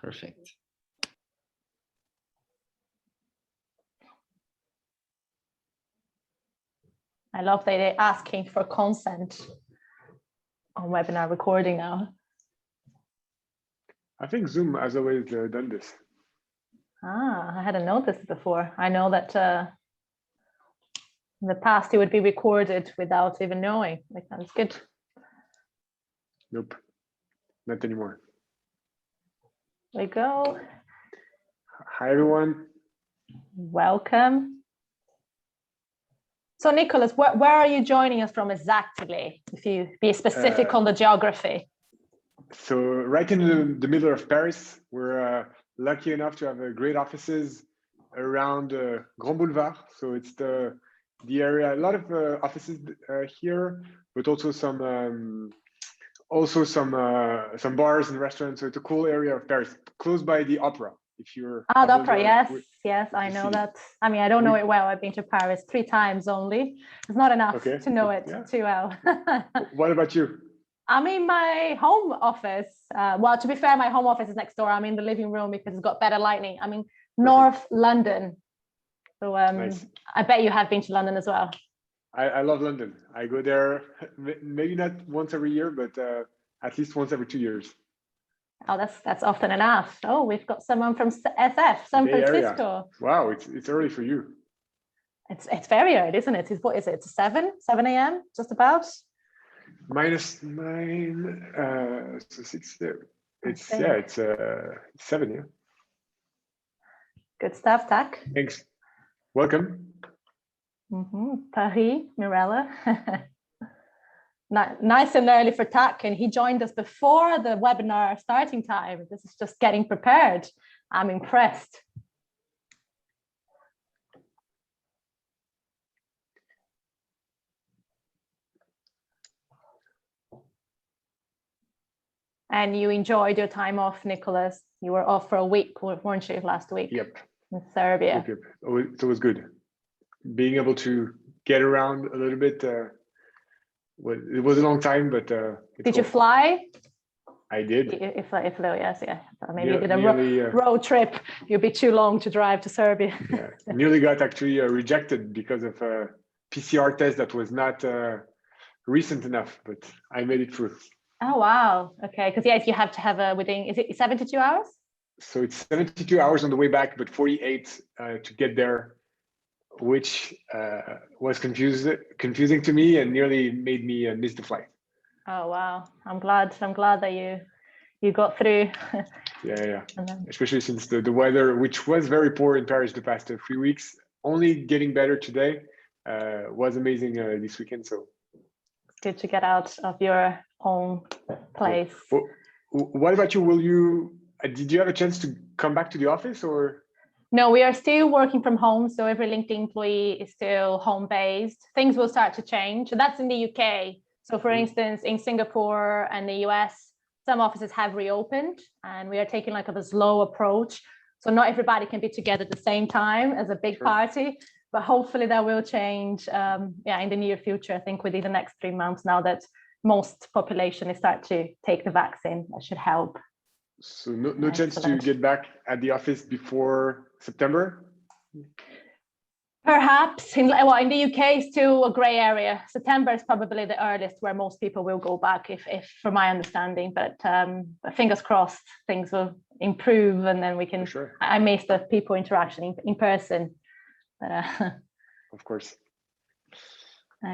Perfect. I love that they're asking for consent on webinar recording now. I think Zoom has always done this. I hadn't noticed before. I know that in the past it would be recorded without even knowing. Like, that's good. Nope, not anymore. There we go. Hi, everyone. Welcome. So Nicholas, where are you joining us from exactly? If you be specific on the geography. So right in the middle of Paris, we're lucky enough to have great offices around Grand Boulevard. So it's the area, a lot of offices here, but also some bars and restaurants. So it's a cool area of Paris, close by the opera. If you're the opera, yes, I know that. I mean, I don't know it well. I've been to Paris 3 times only. It's not enough to know it too well. What about you? I'm in my home office. Well, to be fair, my home office is next door. I'm in the living room because it's got better lighting. I'm in North London. So nice. I bet you have been to London as well. I love London. I go there maybe not once every year, but at least once every 2 years. Oh, that's often enough. Oh, we've got someone from SF, San Francisco. Wow, it's early for you. It's very early, isn't it? What is it? 7 a.m. just about? -9, so 6. It's 7. Yeah. Good stuff, Tak. Thanks. Welcome. Paris, Mirella. Nice and early for Tak, and he joined us before the webinar starting time. This is just getting prepared. I'm impressed. And you enjoyed your time off, Nicholas. You were off for a week, weren't you, last week? Yep. In Serbia. Yep. Oh, it was good. Being able to get around a little bit. It was a long time, but did you fly? I did. You flew, yes, yeah. Maybe you did a road trip. It'd be too long to drive to Serbia. Yeah. Nearly got actually rejected because of a PCR test that was not recent enough, but I made it through. Oh, wow. Okay, because yes, you have to have is it 72 hours? So it's 72 hours on the way back, but 48 to get there, which was confusing to me and nearly made me miss the flight. Oh wow! I'm glad that you got through. Yeah. Especially since the weather, which was very poor in Paris the past 3 weeks, only getting better today, was amazing this weekend. So it's good to get out of your home place. Well, what about you? Did you have a chance to come back to the office or? No, we are still working from home. So every LinkedIn employee is still home-based. Things will start to change. So that's in the UK. So for instance, in Singapore and the US, some offices have reopened and we are taking like a slow approach. So not everybody can be together at the same time as a big party, but hopefully that will change in the near future. I think within the next 3 months now that most population is start to take the vaccine, that should help. So no chance to get back at the office before September? Perhaps in the UK is still a gray area. September is probably the earliest where most people will go back, if from my understanding. But fingers crossed, things will improve, and then we can. Sure. I miss the people interaction in person. Of course.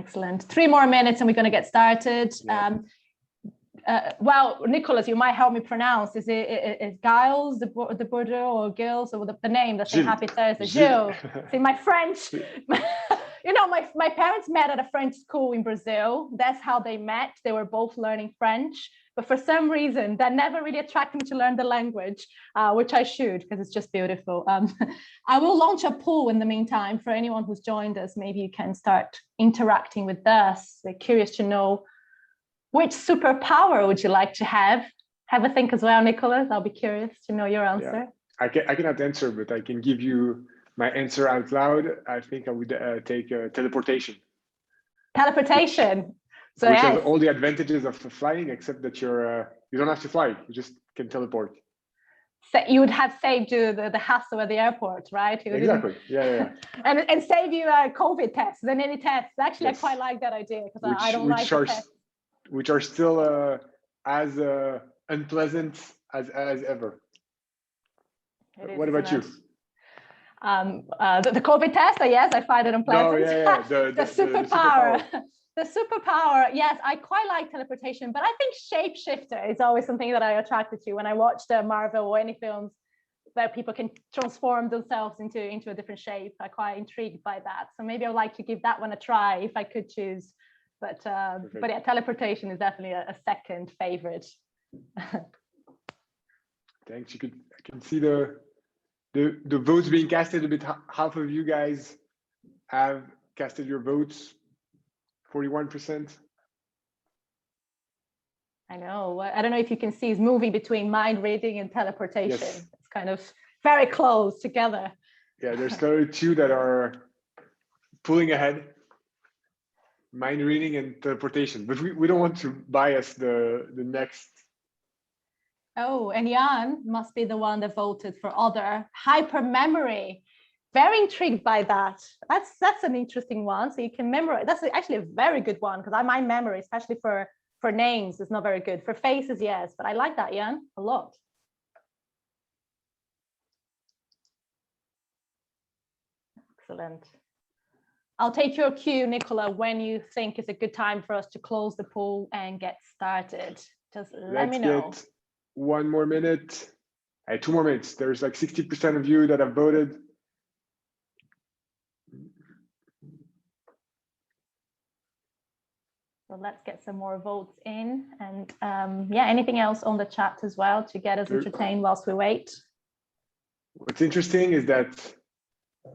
Excellent. 3 more minutes, and we're going to get started. Yeah. Well, Nicholas, you might help me pronounce. Is it Giles the Bordeaux or Gilles or the name? That's a happy Thursday. Gilles. See, my French. You know, my parents met at a French school in Brazil. That's how they met. They were both learning French, but for some reason that never really attracted me to learn the language, which I should because it's just beautiful. I will launch a poll in the meantime for anyone who's joined us. Maybe you can start interacting with us. They're curious to know. Which superpower would you like to have? Have a think as well, Nicholas. I'll be curious to know your answer. Yeah. I cannot answer, but I can give you my answer out loud. I think I would take teleportation. Teleportation. Which has all the advantages of flying, except that you don't have to fly. You just can teleport. you would have saved you the hassle at the airport, right? Exactly. Yeah. and save you a COVID test than any tests. Actually, Yes. I quite like that idea because I don't like the tests. Which are still as unpleasant as ever. What about you? The COVID test, yes, I find it unpleasant. No, yeah. The superpower. The superpower, yes, I quite like teleportation, but I think shapeshifter is always something that I attracted to when I watched Marvel or any films that people can transform themselves into a different shape. I'm quite intrigued by that. So maybe I'd like to give that one a try if I could choose. But yeah, teleportation is definitely a second favorite. Thanks. I can see the votes being casted a bit. Half of you guys have casted your votes. 41%. I know. I don't know if you can see his movie between mind reading and teleportation. Yes. It's kind of very close together. Yeah, there's clearly two that are pulling ahead. Mind reading and teleportation, but we don't want to bias the next. Oh, and Jan must be the one that voted for other hyper memory. Very intrigued by that. That's an interesting one. So you can memorize. That's actually a very good one because my memory, especially for names, is not very good. For faces, yes, but I like that, Jan, a lot. Excellent. I'll take your cue, Nicola, when you think it's a good time for us to close the poll and get started. Just let me know. Let's get 1 more minute. 2 more minutes. There's like 60% of you that have voted. So let's get some more votes in, and yeah, anything else on the chat as well to get us entertained whilst we wait. What's interesting is that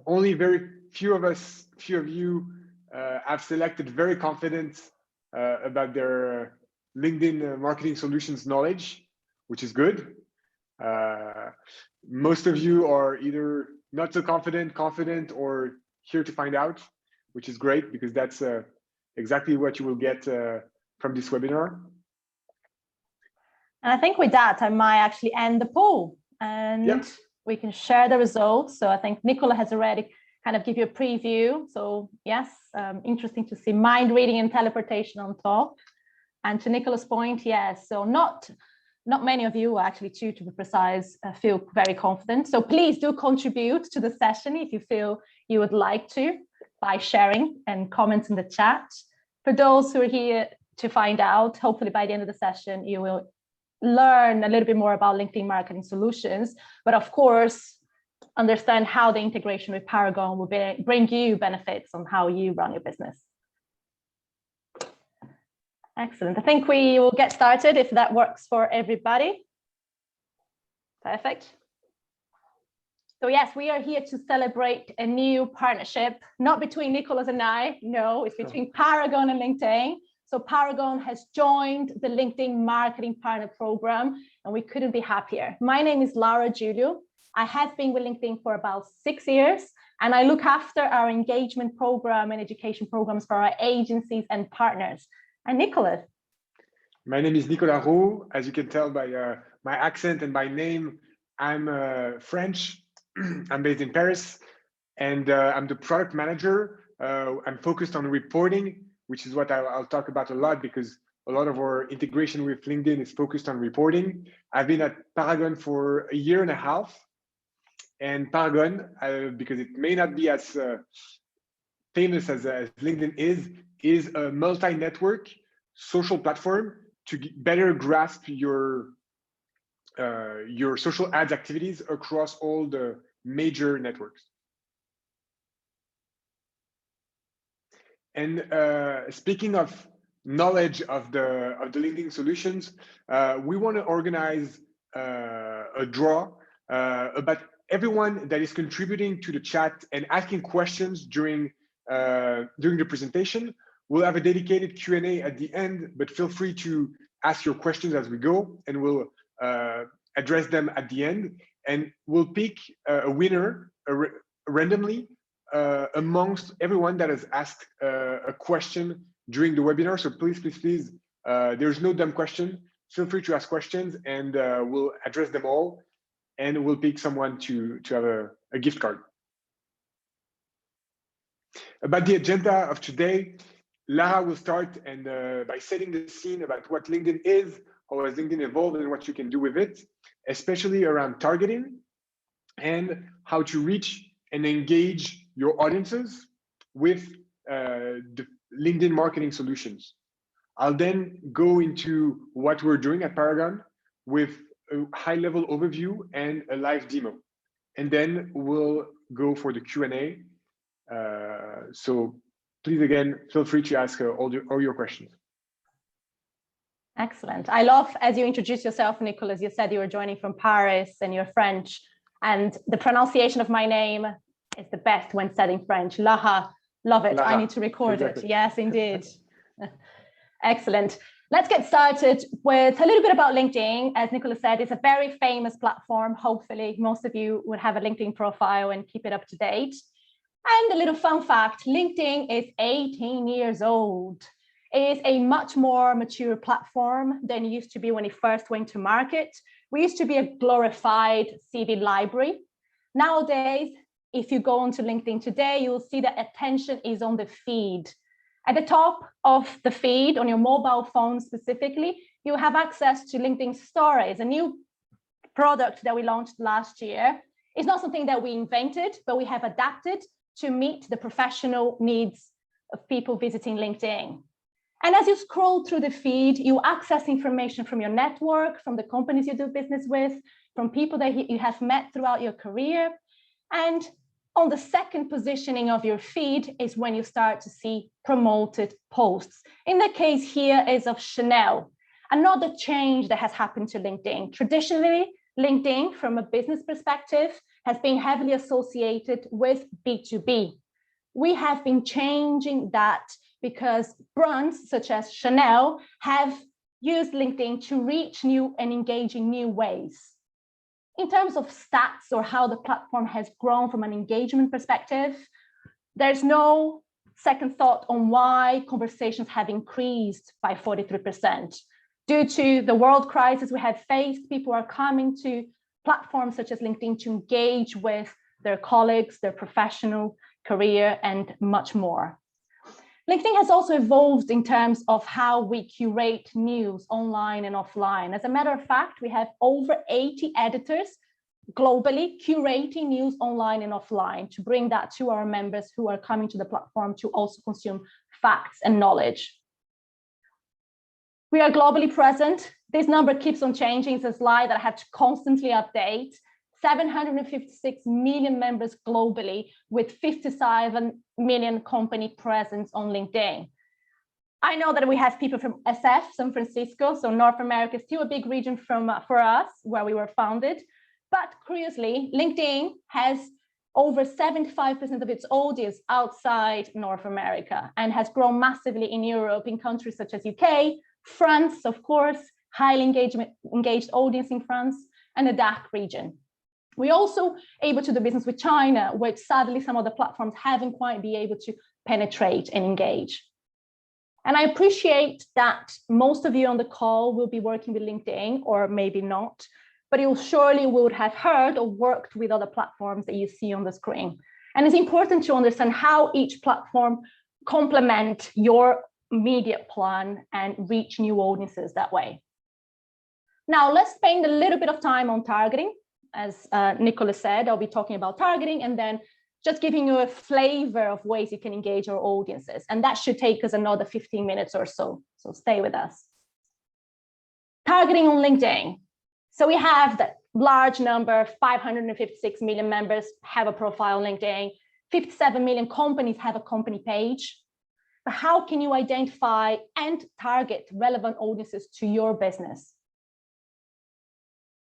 only very few of you have selected very confident about their LinkedIn marketing solutions knowledge, which is good. Most of you are either not so confident, or here to find out, which is great because that's exactly what you will get from this webinar. And I think with that, I might actually end the poll and we can share the results. So I think Nicola has already kind of give you a preview. So yes, interesting to see mind reading and teleportation on top. And to Nicola's point, yes, so not many of you, actually two to be precise, feel very confident. So please do contribute to the session if you feel you would like to, by sharing and comments in the chat. For those who are here to find out, hopefully by the end of the session, you will learn a little bit more about LinkedIn marketing solutions, but of course, understand how the integration with Paragone will bring you benefits on how you run your business. Excellent. I think we will get started if that works for everybody. Perfect. So yes, we are here to celebrate a new partnership, not between Nicolas and I, no, it's between Paragone and LinkedIn. So Paragone has joined the LinkedIn Marketing Partner Program, and we couldn't be happier. My name is Laura Giulio. I have been with LinkedIn for about 6 years, and I look after our engagement program and education programs for our agencies and partners. And Nicolas? My name is Nicolas Roux. As you can tell by my accent and by name, I'm French. I'm based in Paris, and I'm the product manager. I'm focused on reporting, which is what I'll talk about a lot because a lot of our integration with LinkedIn is focused on reporting. I've been at Paragone for 1.5 years, and Paragone, because it may not be as famous as LinkedIn is a multi-network social platform to better grasp your social ads activities across all the major networks. And speaking of knowledge of the LinkedIn solutions, we want to organize a draw about everyone that is contributing to the chat and asking questions during the presentation. We'll have a dedicated Q&A at the end, but feel free to ask your questions as we go, and we'll address them at the end. And we'll pick a winner randomly amongst everyone that has asked a question during the webinar. So please, there's no dumb question. Feel free to ask questions, and we'll address them all. and we'll pick someone to have a gift card. About the agenda of today, Lara will start and by setting the scene about what LinkedIn is, how has LinkedIn evolved, and what you can do with it, especially around targeting and how to reach and engage your audiences with the LinkedIn marketing solutions. I'll then go into what we're doing at Paragone with a high-level overview and a live demo. And then we'll go for the Q&A. So please, again, feel free to ask all your questions. Excellent. I love, as you introduced yourself, Nicolas, you said you were joining from Paris and you're French. And the pronunciation of my name is the best when said in French. Laha, love it. Laha. I need to record Exactly. it. Yes, indeed. Excellent. Let's get started with a little bit about LinkedIn. As Nicolas said, it's a very famous platform. Hopefully, most of you would have a LinkedIn profile and keep it up to date. And a little fun fact, LinkedIn is 18 years old. It is a much more mature platform than it used to be when it first went to market. We used to be a glorified CV library. Nowadays, if you go onto LinkedIn today, you'll see that attention is on the feed. At the top of the feed, on your mobile phone specifically, you have access to LinkedIn Stories, a new product that we launched last year. It's not something that we invented, but we have adapted to meet the professional needs of people visiting LinkedIn. And as you scroll through the feed, you access information from your network, from the companies you do business with, from people that you have met throughout your career. And on the second positioning of your feed is when you start to see promoted posts. In the case here is of Chanel, another change that has happened to LinkedIn. Traditionally, LinkedIn, from a business perspective, has been heavily associated with B2B. We have been changing that because brands such as Chanel have used LinkedIn to reach new and engage in new ways. In terms of stats or how the platform has grown from an engagement perspective, there's no second thought on why conversations have increased by 43%. Due to the world crisis we have faced, people are coming to platforms such as LinkedIn to engage with their colleagues, their professional career, and much more. LinkedIn has also evolved in terms of how we curate news online and offline. As a matter of fact, we have over 80 editors globally curating news online and offline to bring that to our members who are coming to the platform to also consume facts and knowledge. We are globally present. This number keeps on changing. It's a slide that I have to constantly update. 756 million members globally with 57 million company presence on LinkedIn. I know that we have people from SF, San Francisco, so North America is still a big region for us where we were founded. But curiously, LinkedIn has over 75% of its audience outside North America and has grown massively in Europe, in countries such as UK, France, of course, highly engaged audience in France, and the DACH region. We're also able to do business with China, which sadly some of the platforms haven't quite been able to penetrate and engage. And I appreciate that most of you on the call will be working with LinkedIn, or maybe not, but you surely would have heard or worked with other platforms that you see on the screen. And it's important to understand how each platform complement your media plan and reach new audiences that way. Now, let's spend a little bit of time on targeting. As Nicolas said, I'll be talking about targeting and then just giving you a flavor of ways you can engage our audiences. And that should take us another 15 minutes or so. So stay with us. Targeting on LinkedIn. So we have that large number, 556 million members have a profile on LinkedIn. 57 million companies have a company page. But how can you identify and target relevant audiences to your business?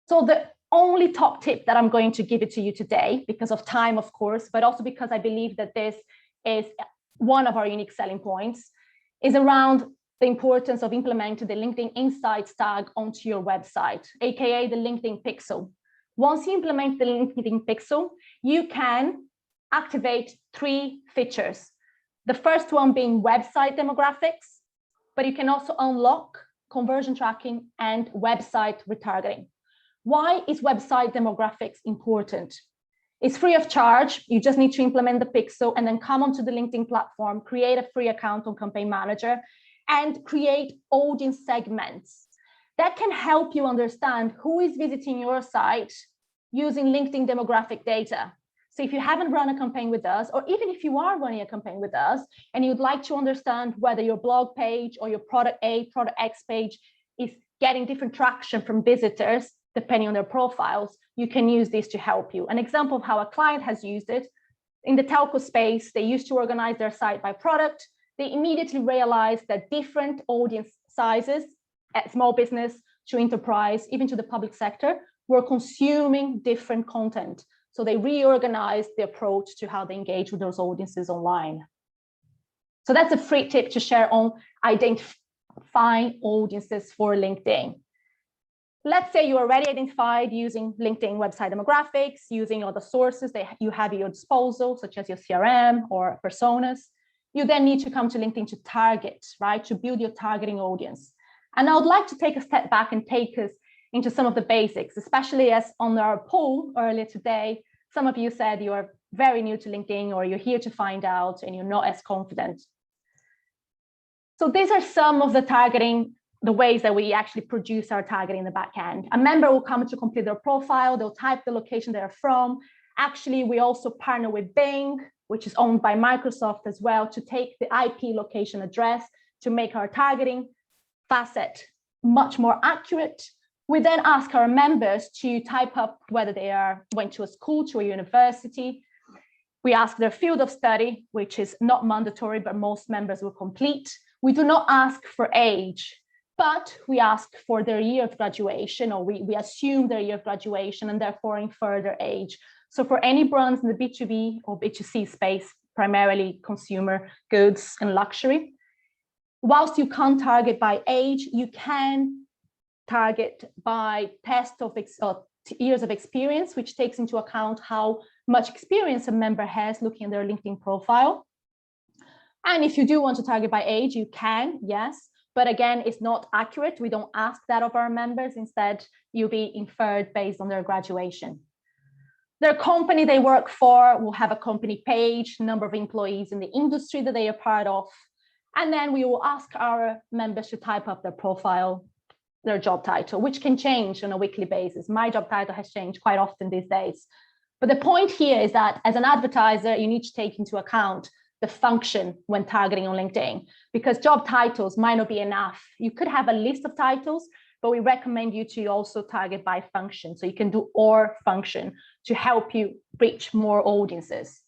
So the only top tip that I'm going to give it to you today, because of time, of course, but also because I believe that this is one of our unique selling points, is around the importance of implementing the LinkedIn Insights tag onto your website, aka the LinkedIn Pixel. Once you implement the LinkedIn Pixel, you can activate 3 features. The first one being website demographics, but you can also unlock conversion tracking and website retargeting. Why is website demographics important? It's free of charge. You just need to implement the pixel and then come onto the LinkedIn platform, create a free account on Campaign Manager, and create audience segments that can help you understand who is visiting your site using LinkedIn demographic data. So if you haven't run a campaign with us, or even if you are running a campaign with us and you'd like to understand whether your blog page or your product A, product X page is getting different traction from visitors, depending on their profiles, you can use this to help you. An example of how a client has used it, in the telco space, they used to organize their site by product. They immediately realized that different audience sizes, at small business to enterprise, even to the public sector, were consuming different content. So they reorganized the approach to how they engage with those audiences online. So that's a free tip to share on identifying audiences for LinkedIn. Let's say you already identified using LinkedIn website demographics, using other sources that you have at your disposal, such as your CRM or personas. You then need to come to LinkedIn to target, right? To build your targeting audience. And I would like to take a step back and take us into some of the basics, especially as on our poll earlier today, some of you said you are very new to LinkedIn or you're here to find out and you're not as confident. So these are some of the targeting, the ways that we actually produce our targeting in the back end. A member will come to complete their profile, they'll type the location they're from. Actually, we also partner with Bing, which is owned by Microsoft as well, to take the IP location address to make our targeting facet much more accurate. We then ask our members to type up whether they went to a school, to a university. We ask their field of study, which is not mandatory, but most members will complete. We do not ask for age, but we ask for their year of graduation, or we assume their year of graduation and therefore infer their age. So for any brands in the B2B or B2C space, primarily consumer goods and luxury, whilst you can't target by age, you can target by test of years of experience, which takes into account how much experience a member has looking at their LinkedIn profile. And if you do want to target by age, you can, yes, but again, it's not accurate. We don't ask that of our members. Instead, you'll be inferred based on their graduation. Their company they work for will have a company page, number of employees in the industry that they are part of. And then we will ask our members to type up their profile, their job title, which can change on a weekly basis. My job title has changed quite often these days. But the point here is that as an advertiser, you need to take into account the function when targeting on LinkedIn, because job titles might not be enough. You could have a list of titles, but we recommend you to also target by function. So you can do or function to help you reach more audiences.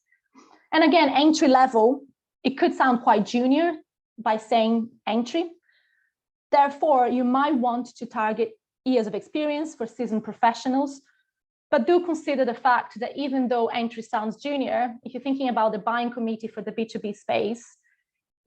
And again, entry level, it could sound quite junior by saying entry. Therefore, you might want to target years of experience for seasoned professionals, but do consider the fact that even though entry sounds junior, if you're thinking about the buying committee for the B2B space,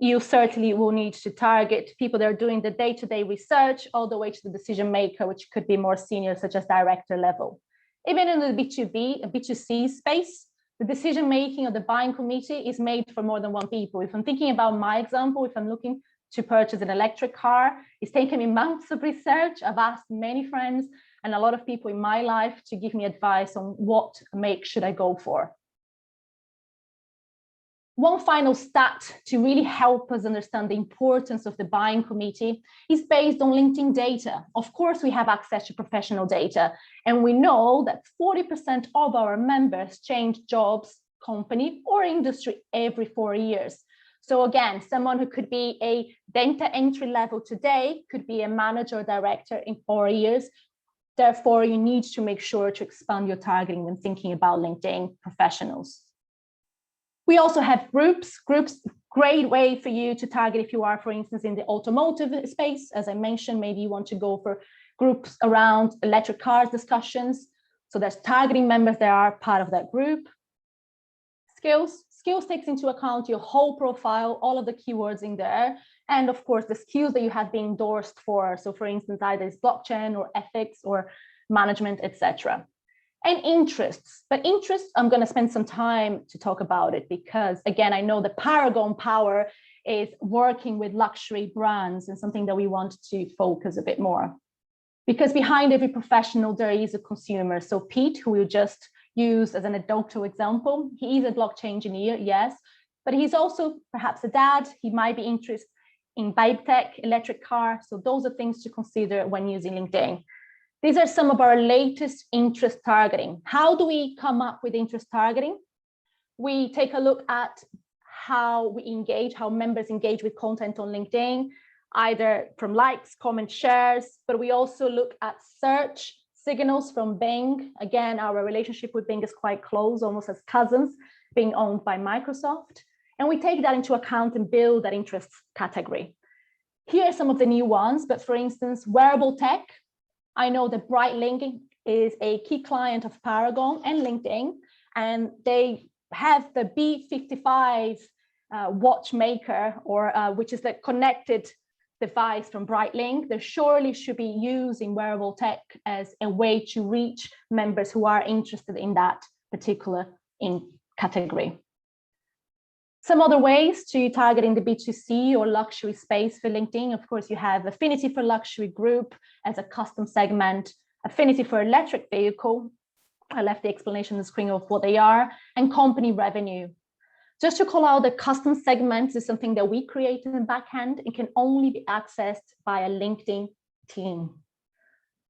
you certainly will need to target people that are doing the day-to-day research all the way to the decision maker, which could be more senior, such as director level. Even in the B2B, B2C space, the decision making of the buying committee is made for more than one people. If I'm thinking about my example, if I'm looking to purchase an electric car, it's taken me months of research. I've asked many friends and a lot of people in my life to give me advice on what make should I go for. One final stat to really help us understand the importance of the buying committee is based on LinkedIn data. Of course, we have access to professional data, and we know that 40% of our members change jobs, company, or industry every 4 years. So again, someone who could be a data entry level today could be a manager or director in 4 years. Therefore, you need to make sure to expand your targeting when thinking about LinkedIn professionals. We also have groups, great way for you to target if you are, for instance, in the automotive space. As I mentioned, maybe you want to go for groups around electric cars discussions. So there's targeting members that are part of that group. Skills takes into account your whole profile, all of the keywords in there, and of course the skills that you have been endorsed for. So for instance, either it's blockchain or ethics or management, etc. And interests, but interests, I'm going to spend some time to talk about it because again, I know the Paragone power is working with luxury brands and something that we want to focus a bit more. Because behind every professional, there is a consumer. So Pete, who we just used as an anecdotal example, he is a blockchain engineer, yes, but he's also perhaps a dad. He might be interested in babe tech, electric car. So those are things to consider when using LinkedIn. These are some of our latest interest targeting. How do we come up with interest targeting? We take a look at how we engage, how members engage with content on LinkedIn, either from likes, comments, shares, but we also look at search signals from Bing. Again, our relationship with Bing is quite close, almost as cousins, being owned by Microsoft. And we take that into account and build that interest category. Here are some of the new ones, but for instance, wearable tech. I know that Brightlink is a key client of Paragone and LinkedIn, and they have the B55 watchmaker, or which is the connected device from Brightlink. They surely should be using wearable tech as a way to reach members who are interested in that particular category. Some other ways to target in the B2C or luxury space for LinkedIn. Of course, you have affinity for luxury group as a custom segment, affinity for electric vehicle. I left the explanation on the screen of what they are, and company revenue. Just to call out, the custom segments is something that we create in the backend. It can only be accessed by a LinkedIn team.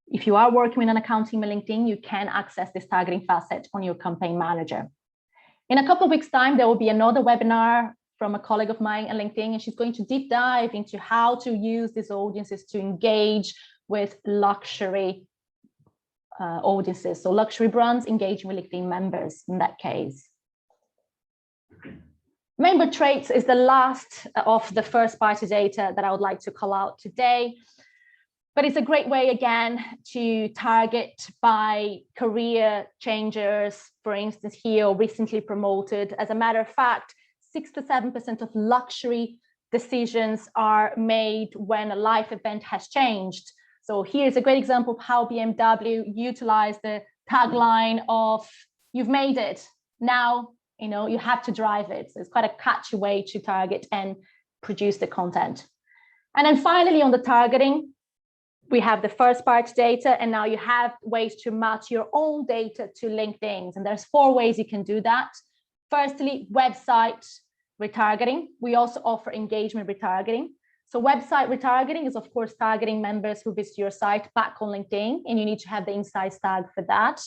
If you are working with an account team at LinkedIn, you can access this targeting facet on your campaign manager. In a couple of weeks' time, there will be another webinar from a colleague of mine at LinkedIn, and she's going to deep dive into how to use these audiences to engage with luxury audiences. So luxury brands engaging with LinkedIn members in that case. Member traits is the last of the first party data that I would like to call out today. But it's a great way, again, to target by career changers, for instance, here, or recently promoted. As a matter of fact, 6 to 7% of luxury decisions are made when a life event has changed. So here's a great example of how BMW utilized the tagline of, "You've made it, now you have to drive it." So it's quite a catchy way to target and produce the content. And then finally, on the targeting, we have the first party data, and now you have ways to match your own data to LinkedIn's. And there's 4 ways you can do that. Firstly, website retargeting. We also offer engagement retargeting. So website retargeting is, of course, targeting members who visit your site back on LinkedIn, and you need to have the insights tag for that.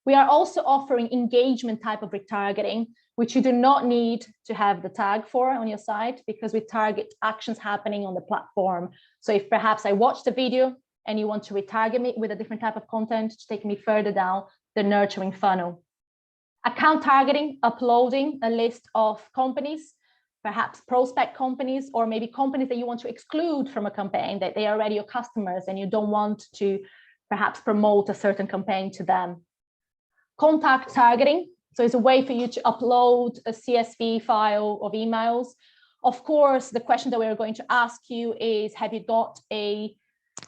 We are also offering engagement type of retargeting, which you do not need to have the tag for on your site, because we target actions happening on the platform. So if perhaps I watched a video and you want to retarget me with a different type of content to take me further down the nurturing funnel. Account targeting, uploading a list of companies, perhaps prospect companies, or maybe companies that you want to exclude from a campaign, that they are already your customers and you don't want to perhaps promote a certain campaign to them. Contact targeting, so it's a way for you to upload a CSV file of emails. Of course, the question that we're going to ask you is, have you got a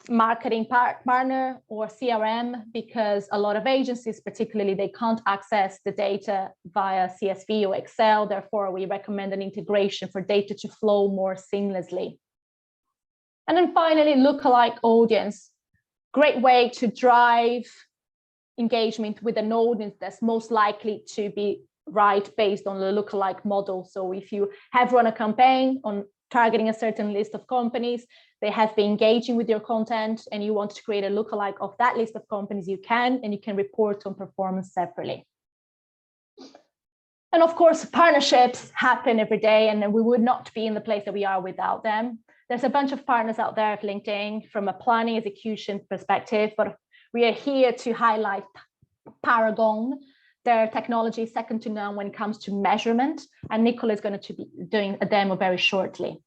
marketing partner or CRM? Because a lot of agencies, particularly, they can't access the data via CSV or Excel. Therefore, we recommend an integration for data to flow more seamlessly. And then finally, lookalike audience. Great way to drive engagement with an audience that's most likely to be right based on the lookalike model. So if you have run a campaign on targeting a certain list of companies, they have been engaging with your content, and you want to create a lookalike of that list of companies, you can, and you can report on performance separately. And of course, partnerships happen every day, and we would not be in the place that we are without them. There's a bunch of partners out there at LinkedIn from a planning execution perspective, but we are here to highlight Paragone. Their technology is second to none when it comes to measurement, and Nicola is going to be doing a demo very shortly.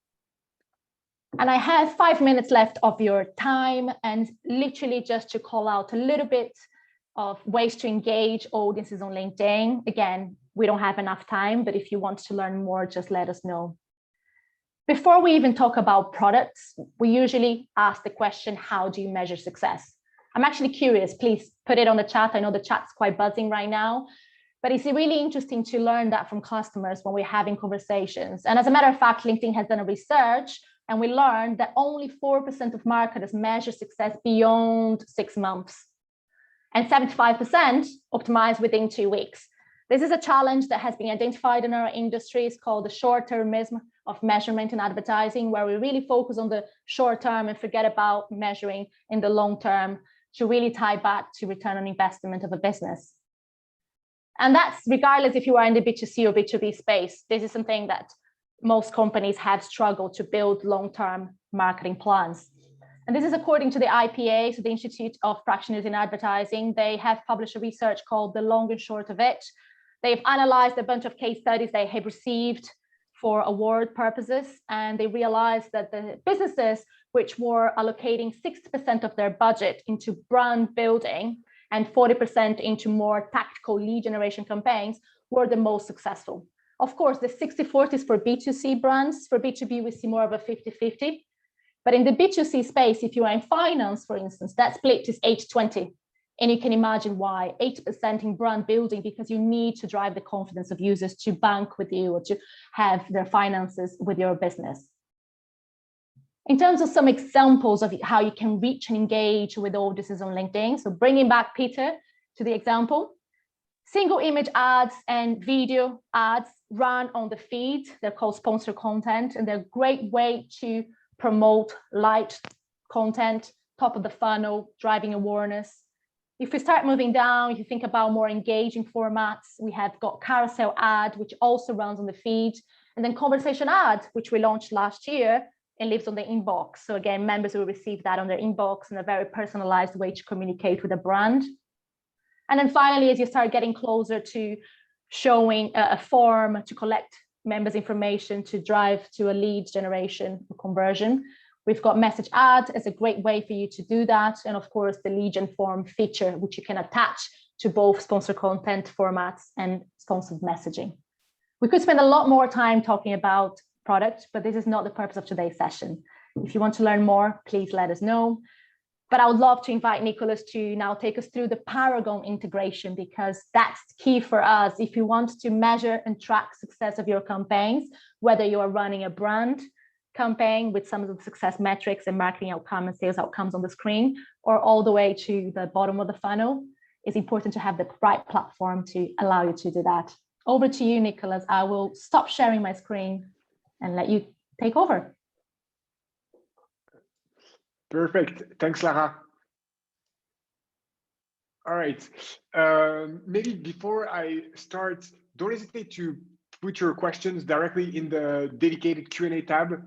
And I have 5 minutes left of your time, and literally just to call out a little bit of ways to engage audiences on LinkedIn. Again, we don't have enough time, but if you want to learn more, just let us know. Before we even talk about products, we usually ask the question, how do you measure success? I'm actually curious, please put it on the chat. I know the chat's quite buzzing right now, but it's really interesting to learn that from customers when we're having conversations. And as a matter of fact, LinkedIn has done a research And we learned that only 4% of marketers measure success beyond 6 months, and 75% optimize within 2 weeks. This is a challenge that has been identified in our industry. It's called the short-termism of measurement in advertising, where we really focus on the short term and forget about measuring in the long term to really tie back to return on investment of a business. And that's regardless if you are in the B2C or B2B space. This is something that most companies have struggled to build long-term marketing plans. And this is according to the IPA, so the Institute of Practitioners in Advertising. They have published a research called The Long and Short of It. They've analyzed a bunch of case studies they have received for award purposes, and they realized that the businesses which were allocating 60% of their budget into brand building and 40% into more tactical lead generation campaigns were the most successful. Of course, the 60-40 is for B2C brands. For B2B, we see more of a 50-50. But in the B2C space, if you are in finance, for instance, that split is 80-20. And you can imagine why 80% in brand building, because you need to drive the confidence of users to bank with you or to have their finances with your business. In terms of some examples of how you can reach and engage with audiences on LinkedIn, so bringing back Peter to the example, single image ads and video ads run on the feed. They're called sponsored content, and they're a great way to promote light content, top of the funnel, driving awareness. If we start moving down, if you think about more engaging formats, we have got carousel ad, which also runs on the feed, and then conversation ad, which we launched last year and lives on the inbox. So again, members will receive that on their inbox in a very personalized way to communicate with a brand. And then finally, as you start getting closer to showing a form to collect members' information to drive to a lead generation or conversion, we've got message ad as a great way for you to do that. And of course, the lead gen form feature, which you can attach to both sponsored content formats and sponsored messaging. We could spend a lot more time talking about product, but this is not the purpose of today's session. If you want to learn more, please let us know. But I would love to invite Nicholas to now take us through the Paragone integration, because that's key for us. If you want to measure and track success of your campaigns, whether you are running a brand campaign with some of the success metrics and marketing outcome and sales outcomes on the screen, or all the way to the bottom of the funnel, it's important to have the right platform to allow you to do that. Over to you, Nicholas. I will stop sharing my screen and let you take over. Perfect. Thanks, Lara. All right. Maybe before I start, don't hesitate to put your questions directly in the dedicated Q&A tab.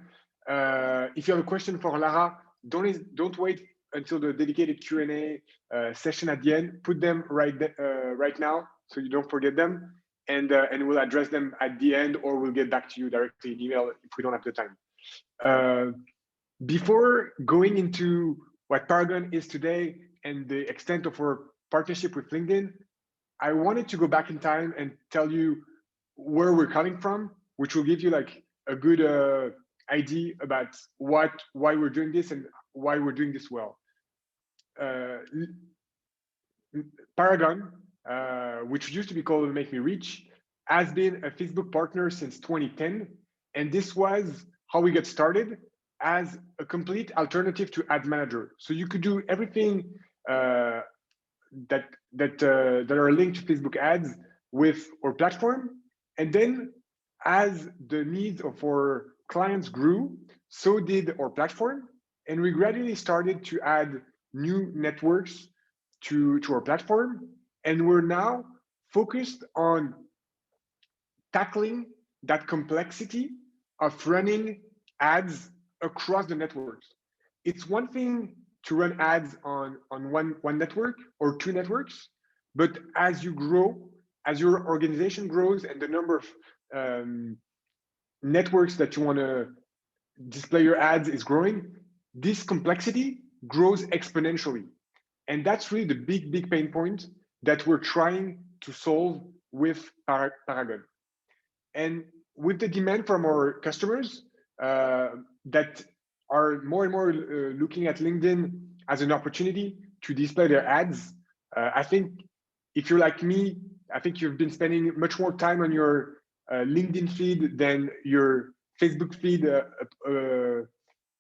If you have a question for Lara, don't wait until the dedicated Q&A session at the end. Put them right now so you don't forget them, and we'll address them at the end, or we'll get back to you directly in email if we don't have the time. Before going into what Paragone is today and the extent of our partnership with LinkedIn, I wanted to go back in time and tell you where we're coming from, which will give you like a good idea about why we're doing this and why we're doing this well. Paragone, which used to be called Make Me Rich, has been a Facebook partner since 2010, and this was how we got started as a complete alternative to Ad Manager. So you could do everything that are linked to Facebook ads with our platform. And then as the needs of our clients grew, so did our platform. And we gradually started to add new networks to our platform. And we're now focused on tackling that complexity of running ads across the networks. It's one thing to run ads on one network or two networks, but as you grow, as your organization grows and the number of networks that you want to display your ads is growing, this complexity grows exponentially. And that's really the big pain point that we're trying to solve with Paragone. And with the demand from our customers that are more and more looking at LinkedIn as an opportunity to display their ads, I think if you're like me, I think you've been spending much more time on your LinkedIn feed than your Facebook feed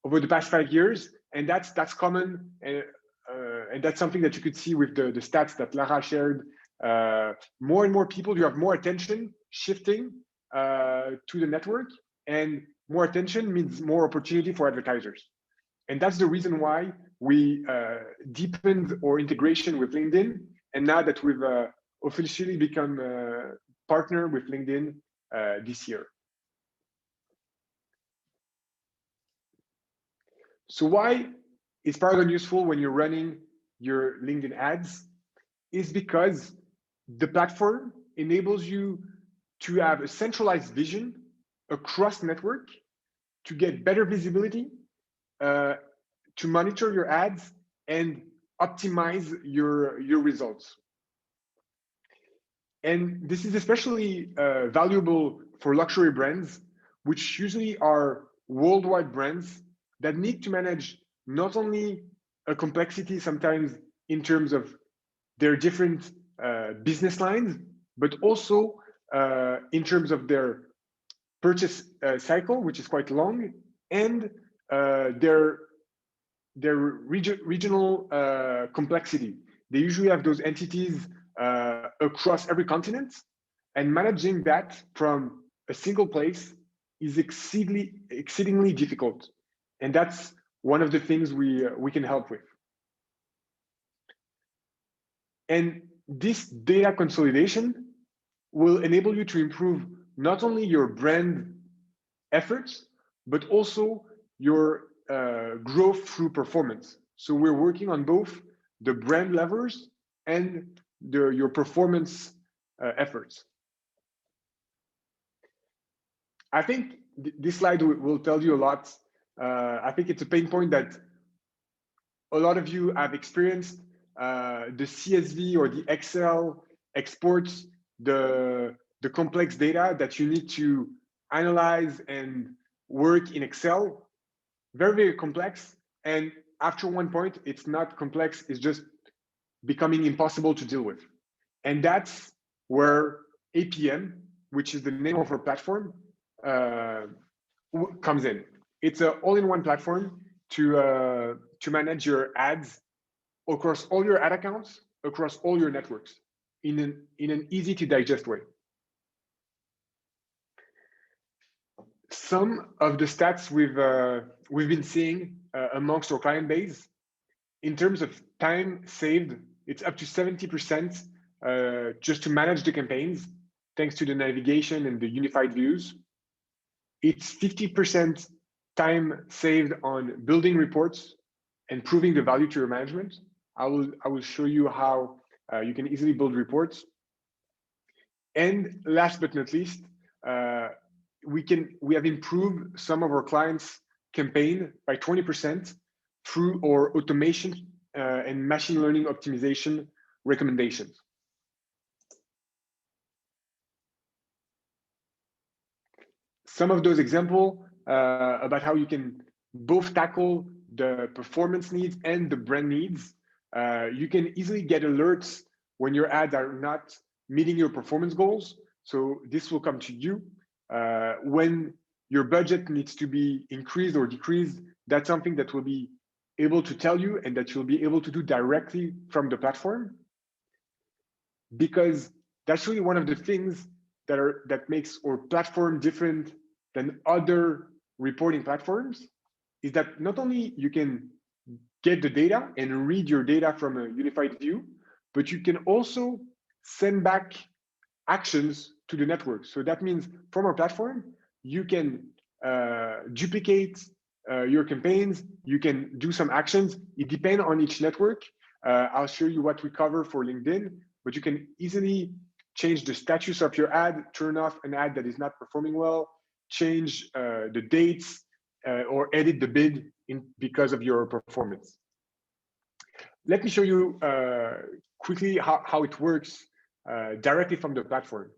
over the past 5 years, and that's common, and that's something that you could see with the stats that Lara shared. More and more people, you have more attention shifting to the network, and more attention means more opportunity for advertisers. And that's the reason why we deepened our integration with LinkedIn. And now that we've officially become a partner with LinkedIn this year. So why is Paragone useful when you're running your LinkedIn ads? Is because the platform enables you to have a centralized vision across network, to get better visibility, to monitor your ads and optimize your results. And this is especially valuable for luxury brands, which usually are worldwide brands that need to manage not only a complexity sometimes in terms of their different business lines, but also in terms of their purchase cycle, which is quite long, and their regional complexity. They usually have those entities across every continent, and managing that from a single place is exceedingly difficult. And that's one of the things we can help with. And this data consolidation will enable you to improve not only your brand efforts, but also your growth through performance. So we're working on both the brand levers and your performance efforts. I think this slide will tell you a lot. I think it's a pain point that a lot of you have experienced. The CSV or the Excel exports the complex data that you need to analyze and work in Excel. Very, very complex. And after one point, it's not complex, it's just becoming impossible to deal with. And that's where APM, which is the name of our platform, comes in. It's an all-in-one platform to manage your ads across all your ad accounts, across all your networks in an easy to digest way. Some of the stats we've been seeing amongst our client base, in terms of time saved, it's up to 70% just to manage the campaigns, thanks to the navigation and the unified views. It's 50% time saved on building reports and proving the value to your management. I will show you how you can easily build reports. And last but not least, we have improved some of our clients' campaign by 20% through our automation and machine learning optimization recommendations. Some of those examples about how you can both tackle the performance needs and the brand needs. You can easily get alerts when your ads are not meeting your performance goals. So this will come to you. When your budget needs to be increased or decreased, that's something that will be able to tell you and that you'll be able to do directly from the platform. Because that's really one of the things that makes our platform different than other reporting platforms, is that not only you can get the data and read your data from a unified view, but you can also send back actions to the network. So that means from our platform, you can duplicate your campaigns, you can do some actions. It depends on each network. I'll show you what we cover for LinkedIn, but you can easily change the status of your ad, turn off an ad that is not performing well, change the dates, or edit the bid because of your performance. Let me show you quickly how it works directly from the platform.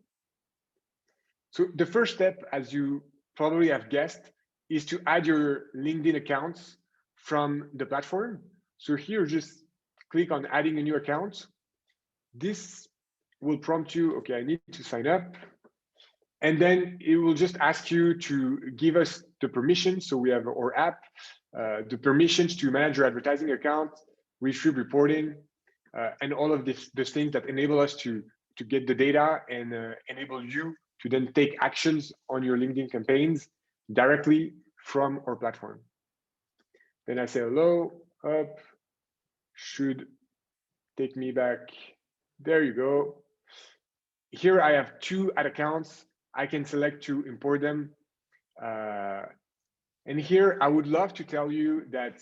So the first step, as you probably have guessed, is to add your LinkedIn accounts from the platform. So here, just click on adding a new account. This will prompt you, okay, I need to sign up. And then it will just ask you to give us the permission. So we have our app, the permissions to manage your advertising account, retrieve reporting, and all of these things that enable us to get the data and enable you to then take actions on your LinkedIn campaigns directly from our platform. Then I say hello, up, should take me back. There you go. Here I have 2 ad accounts. I can select to import them. And here I would love to tell you that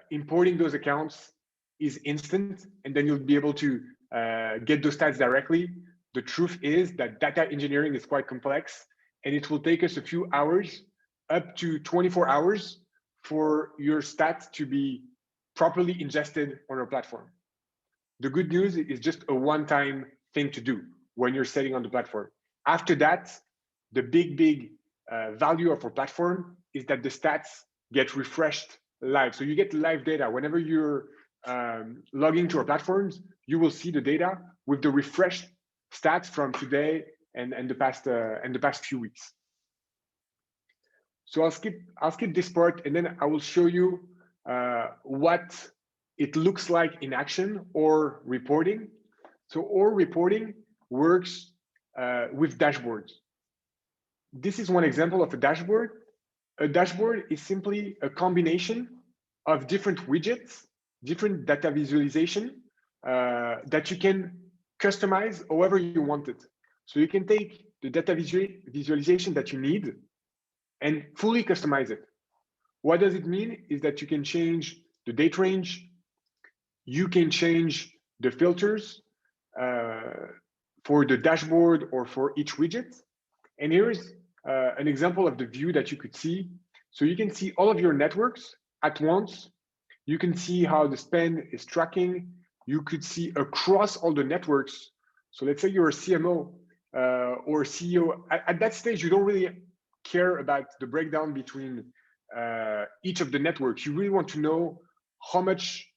importing those accounts is instant, and then you'll be able to get those stats directly. The truth is that data engineering is quite complex, and it will take us a few hours, up to 24 hours, for your stats to be properly ingested on our platform. The good news is just a one-time thing to do when you're setting on the platform. After that, the big value of our platform is that the stats get refreshed live. So you get live data. Whenever you're logging to our platforms, you will see the data with the refreshed stats from today and the past few weeks. So I'll skip this part, and then I will show you what it looks like in action or reporting. So our reporting works with dashboards. This is one example of a dashboard. A dashboard is simply a combination of different widgets, different data visualization that you can customize however you want it. So you can take the data visualization that you need and fully customize it. What does it mean is that you can change the date range, you can change the filters for the dashboard or for each widget. And here's an example of the view that you could see. So you can see all of your networks at once. You can see how the spend is tracking. You could see across all the networks. So let's say you're a CMO or CEO. At that stage, you don't really care about the breakdown between each of the networks. You really want to know how much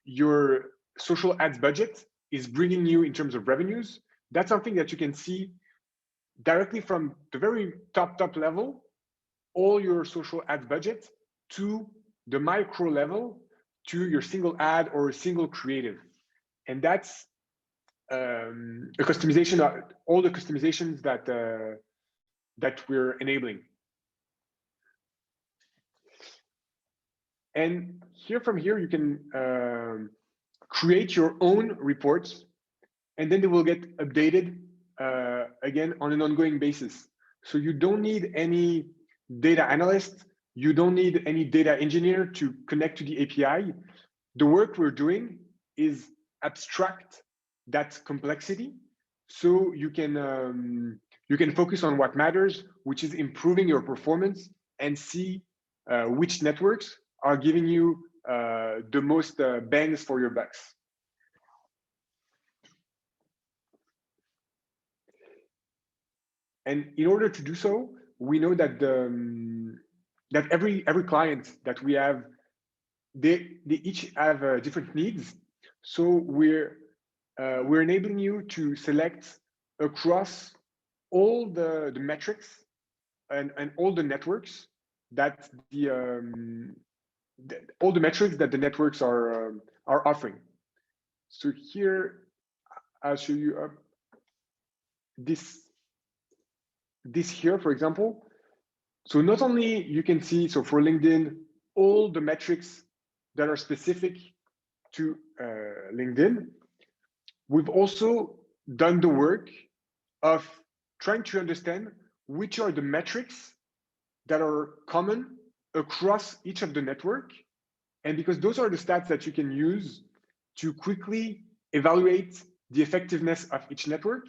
your social ads budget is bringing you in terms of revenues. That's something that you can see directly from the very top level, all your social ads budget, to the micro level, to your single ad or a single creative. And that's a customization of all the customizations that we're enabling. And from here, you can create your own reports, and then they will get updated again on an ongoing basis. So you don't need any data analyst, you don't need any data engineer to connect to the API. The work we're doing is abstract that complexity, so you can focus on what matters, which is improving your performance, and see which networks are giving you the most bangs for your bucks. And in order to do so, we know that that every client that we have, they each have different needs. So we're enabling you to select across all the metrics and all the networks that all the metrics that the networks are offering. So here I'll show you this here, for example. So not only you can see, so for LinkedIn, all the metrics that are specific to LinkedIn, we've also done the work of trying to understand which are the metrics that are common across each of the network. And because those are the stats that you can use to quickly evaluate the effectiveness of each network.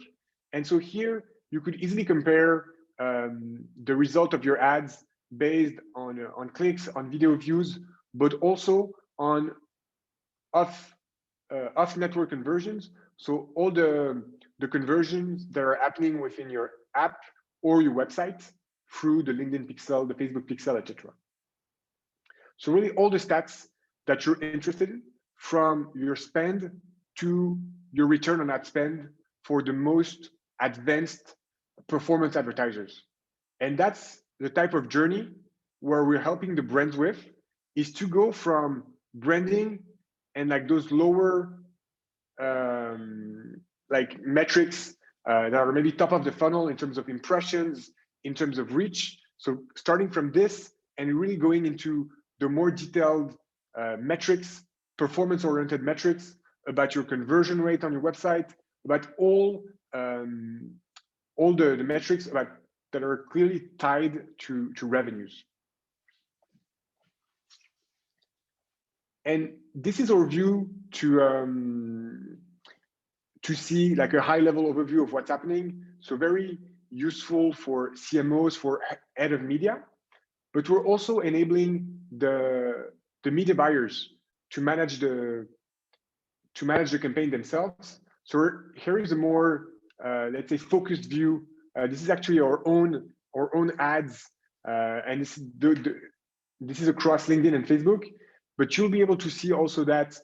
And so here you could easily compare the result of your ads based on clicks, on video views, but also on off network conversions. So all the conversions that are happening within your app or your website through the LinkedIn pixel, the Facebook pixel, etc. So really all the stats that you're interested in, from your spend to your return on ad spend for the most advanced performance advertisers. And that's the type of journey where we're helping the brands with, is to go from branding and like those lower like metrics that are maybe top of the funnel in terms of impressions, in terms of reach. So starting from this and really going into the more detailed metrics, performance-oriented metrics about your conversion rate on your website, about all the metrics about that are clearly tied to revenues. And this is our view to see like a high level overview of what's happening. So very useful for CMOs, for head of media, but we're also enabling the media buyers to manage the campaign themselves. So here is a more let's say focused view. This is actually our own ads, and this is across LinkedIn and Facebook. But you'll be able to see also that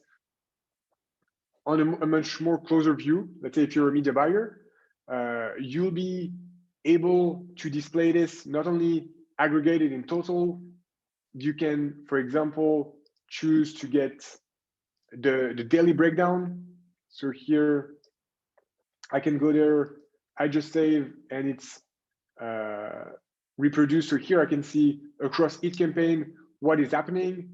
on a much more closer view. Let's say if you're a media buyer, you'll be able to display this not only aggregated in total. You can, for example, choose to get the daily breakdown. So here I can go there, I just save, and it's reproduced. So here I can see across each campaign what is happening.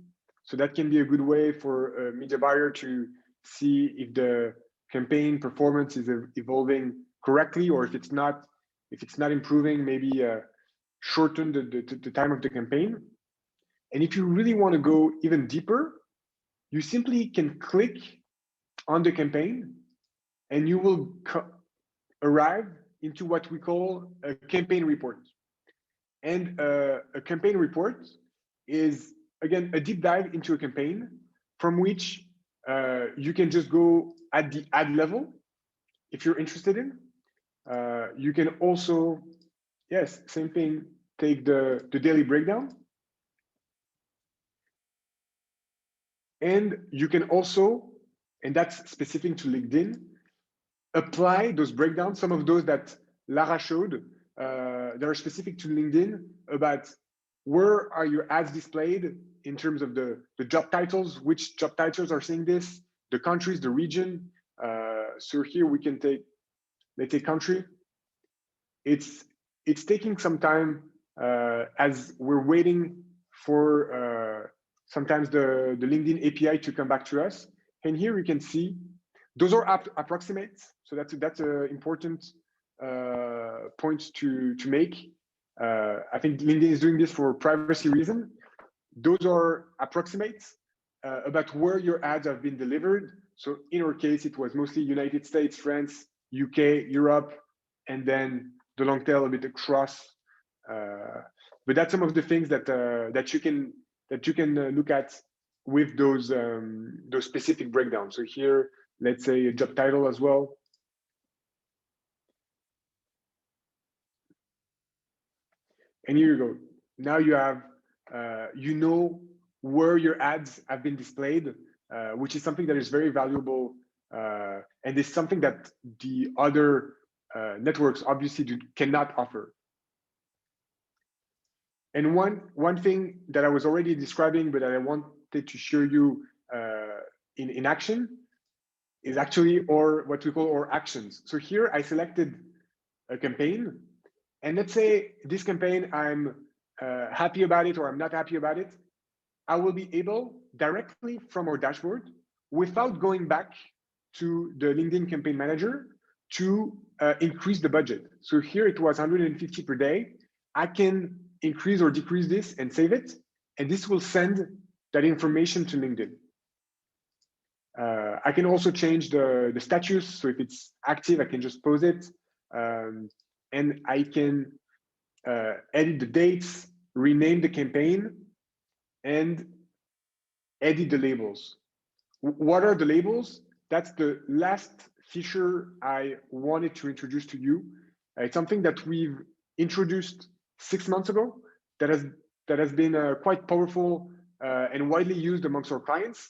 So that can be a good way for a media buyer to see if the campaign performance is evolving correctly, or if it's not improving, maybe shorten the time of the campaign. And if you really want to go even deeper, you simply can click on the campaign and you will arrive into what we call a campaign report. And a campaign report is, again, a deep dive into a campaign from which you can just go at the ad level if you're interested in. You can also, yes, same thing, take the daily breakdown. And you can also, and that's specific to LinkedIn, apply those breakdowns, some of those that Lara showed, that are specific to LinkedIn, about where are your ads displayed in terms of the job titles, which job titles are saying this, the countries, the region. So here we can take, let's say, country. It's taking some time as we're waiting for sometimes the LinkedIn API to come back to us. And here you can see those are approximates. So that's an important point to make. I think LinkedIn is doing this for privacy reason. Those are approximates about where your ads have been delivered. So in our case, it was mostly United States, France, UK, Europe, and then the long tail a bit across. But that's some of the things that you can look at with those specific breakdowns. So here, let's say a job title as well. And here you go. Now you have, you know where your ads have been displayed, which is something that is very valuable. And it's something that the other networks obviously cannot offer. And one thing that I was already describing, but that I wanted to show you in action, is actually what we call our actions. So here I selected a campaign, and let's say this campaign I'm happy about it or I'm not happy about it. I will be able directly from our dashboard, without going back to the LinkedIn Campaign Manager, to increase the budget. So here it was 150 per day. I can increase or decrease this and save it, and this will send that information to LinkedIn. I can also change the status. So if it's active, I can just pause it. And I can edit the dates, rename the campaign, and edit the labels. What are the labels? That's the last feature I wanted to introduce to you. It's something that we've introduced 6 months ago that has been quite powerful and widely used amongst our clients.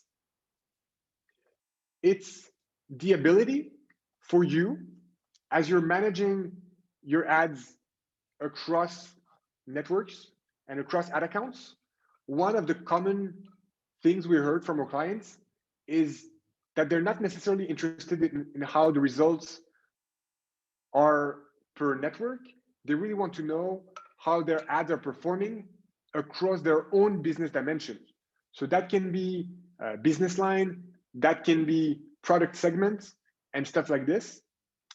It's the ability for you, as you're managing your ads across networks and across ad accounts, one of the common things we heard from our clients is that they're not necessarily interested in how the results are per network. They really want to know how their ads are performing across their own business dimensions. So that can be business line, that can be product segments and stuff like this.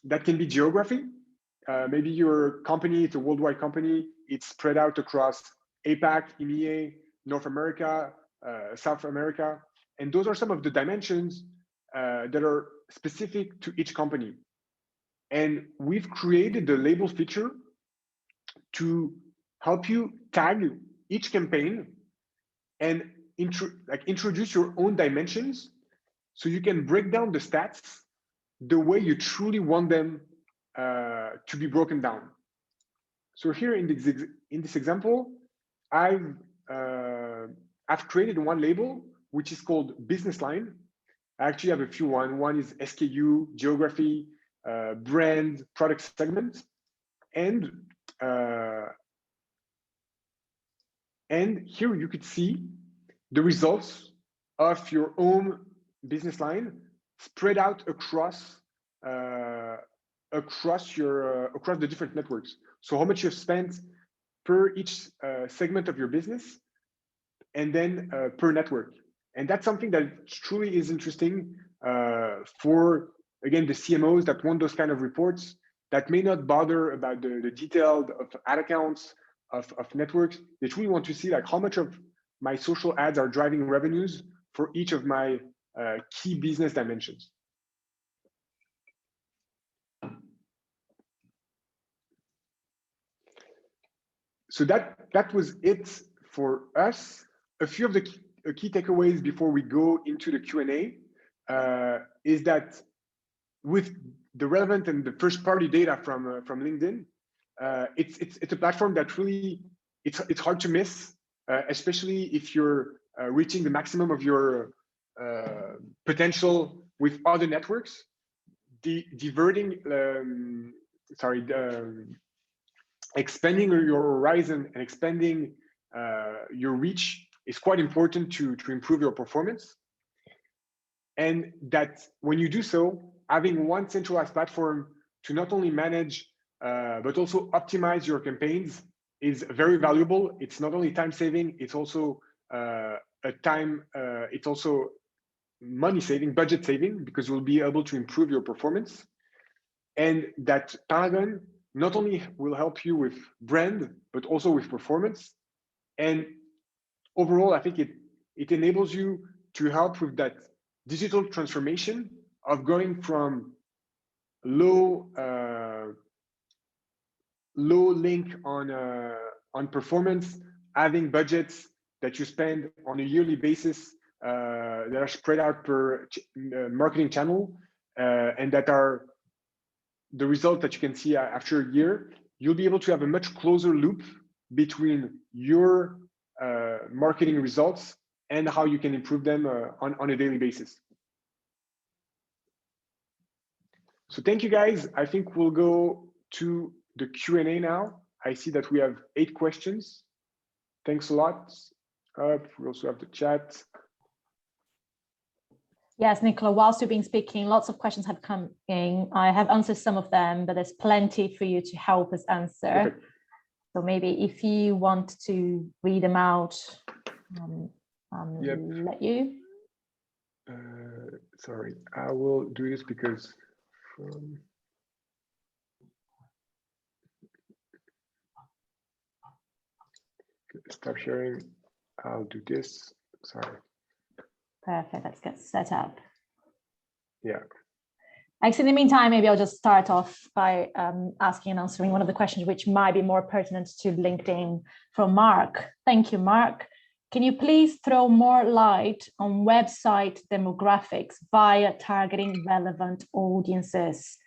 That can be geography. Maybe your company, it's a worldwide company, it's spread out across APAC, EMEA, North America, South America. And those are some of the dimensions that are specific to each company. And we've created the label feature to help you tag each campaign and introduce your own dimensions so you can break down the stats the way you truly want them to be broken down. So here in this example, I've created one label which is called business line. I actually have a few. One is SKU, geography, brand, product segment, and here you could see the results of your own business line spread out across the different networks. So how much you've spent per each segment of your business, and then per network. And that's something that truly is interesting for, again, the CMOs that want those kind of reports that may not bother about the detail of ad accounts, of networks. They truly want to see like how much of my social ads are driving revenues for each of my key business dimensions. So that was it for us. A few of the key takeaways before we go into the Q&A is that with the relevant and the first party data from LinkedIn, it's a platform that really it's hard to miss, especially if you're reaching the maximum of your potential with other networks. Expanding your horizon and expanding your reach is quite important to improve your performance. And that when you do so, having one centralized platform to not only manage, but also optimize your campaigns is very valuable. It's not only time saving, it's also it's also money saving, budget saving, because you'll be able to improve your performance. And that Paragone not only will help you with brand, but also with performance. And overall, I think it enables you to help with that digital transformation of going from low link on performance, having budgets that you spend on a yearly basis that are spread out per marketing channel, and that are the result that you can see after a year. You'll be able to have a much closer loop between your marketing results and how you can improve them on a daily basis. So thank you guys. I think we'll go to the Q&A now. I see that we have 8 questions. Thanks a lot. We also have the chat. Yes, Nicola, whilst you've been speaking, lots of questions have come in. I have answered some of them, but there's plenty for you to help us answer. Perfect. So maybe if you want to read them out, yep. Let you. Sorry, I will do this because stop sharing. I'll do this. Sorry. Perfect. Let's get set up. Yeah. Actually, in the meantime, maybe I'll just start off by asking and answering one of the questions which might be more pertinent to LinkedIn from Mark. Thank you, Mark. Can you please throw more light on website demographics via targeting relevant audiences?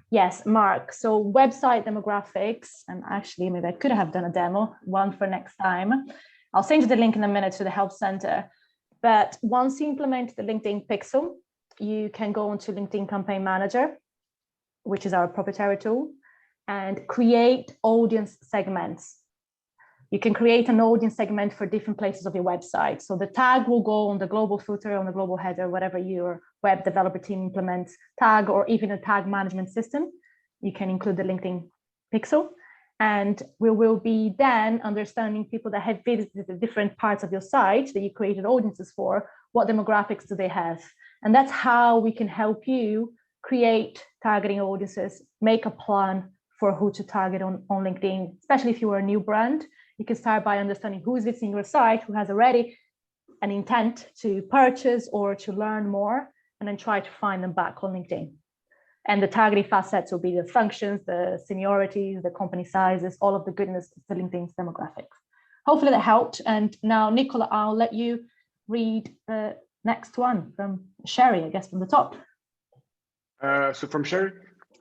Yes, Mark. So website demographics, and actually maybe I could have done a demo, one for next time. I'll send you the link in a minute to the Help Center. But once you implement the LinkedIn Pixel, you can go onto LinkedIn Campaign Manager, which is our proprietary tool. and create audience segments. You can create an audience segment for different places of your website. So the tag will go on the global footer, on the global header, whatever your web developer team implements, tag, or even a tag management system. You can include the LinkedIn pixel. And we will be then understanding people that have visited the different parts of your site that you created audiences for, what demographics do they have? And that's how we can help you create targeting audiences, make a plan for who to target on LinkedIn, especially if you are a new brand. You can start by understanding who is visiting your site, who has already an intent to purchase or to learn more, and then try to find them back on LinkedIn. And the targeting facets will be the functions, the seniorities, the company sizes, all of the goodness of the LinkedIn's demographics. Hopefully that helped. And now, Nicola, I'll let you read the next one from Sherry, I guess, from the top. So from Sherry,